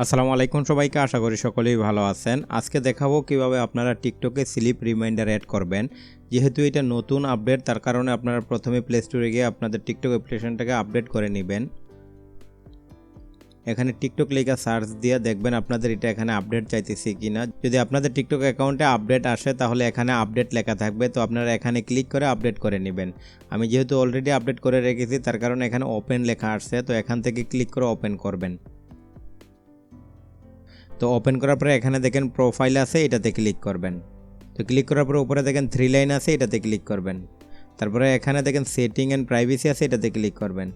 আসসালামু আলাইকুম সবাইকে, আশা করি সকলেই ভালো আছেন। আজকে দেখাবো কিভাবে আপনারা টিকটকে স্লিপ রিমাইন্ডার অ্যাড করবেন। যেহেতু এটা নতুন আপডেট, তার কারণে আপনারা প্রথমে প্লে স্টোরে গিয়ে আপনাদের টিকটক অ্যাপ্লিকেশনটাকে আপডেট করে নেবেন। এখানে টিকটক লেখা সার্চ দিয়ে দেখবেন আপনাদের এটা এখানে আপডেট চাইতেছে কিনা। যদি আপনাদের টিকটক অ্যাকাউন্টে আপডেট আসে তাহলে এখানে আপডেট লেখা থাকবে, তো আপনারা এখানে ক্লিক করে আপডেট করে নেবেন। আমি যেহেতু অলরেডি আপডেট করে রেখেছি তার কারণে এখানে ওপেন লেখা আসছে, তো এখান থেকে ক্লিক করে ওপেন করবেন। তো ওপেন করার পরে এখানে দেখেন প্রোফাইল আছে, এটাতে ক্লিক করবেন। তো ক্লিক করার পরে উপরে দেখেন 3 লাইন আছে, এটাতে ক্লিক করবেন। তারপরে এখানে দেখেন সেটিং অ্যান্ড প্রাইভেসি আছে, এটাতে ক্লিক করবেন।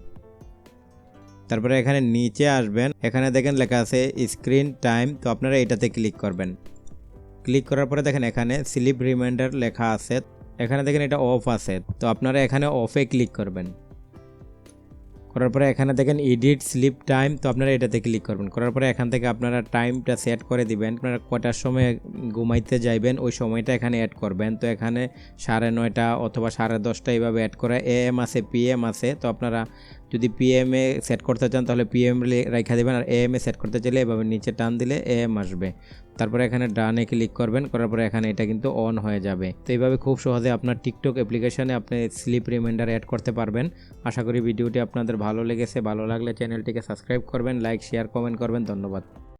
তারপরে এখানে নিচে আসবেন, এখানে দেখেন লেখা আছে স্ক্রিন টাইম, তো আপনারা এটাতে ক্লিক করবেন। ক্লিক করার পরে দেখেন এখানে স্লিপ রিমাইন্ডার লেখা আছে, এখানে দেখেন এটা অফ আছে, তো আপনারা এখানে অফে ক্লিক করবেন। করার পরে এখানে দেখেন এডিট স্লিপ টাইম, তো আপনারা এটাতে ক্লিক করবেন। করার পরে এখান থেকে আপনারা টাইমটা সেট করে দিবেন, আপনারা কটার সময় ঘুমাইতে যাইবেন ওই সময়টা এখানে অ্যাড করবেন। তো এখানে 9:30 অথবা 10:30 এইভাবে অ্যাড করে। AM আছে, PM আছে, তো আপনারা যদি PM এ সেট করতে চান তাহলে PM রেখা দেবেন, আর AM এ সেট করতে চাইলে এভাবে নিচে টান দিলে AM আসবে। তারপরে এখানে ডানে ক্লিক করবেন, করার পরে এখানে এটা কিন্তু অন হয়ে যাবে। তো এইভাবে খুব সহজে আপনার টিকটক অ্যাপ্লিকেশনে আপনি স্লিপ রিমাইন্ডার অ্যাড করতে পারবেন। আশা করি ভিডিওটি আপনাদের ভালো লেগেছে। ভালো লাগলে চ্যানেলটিকে সাবস্ক্রাইব করবেন, লাইক, শেয়ার, কমেন্ট করবেন। ধন্যবাদ।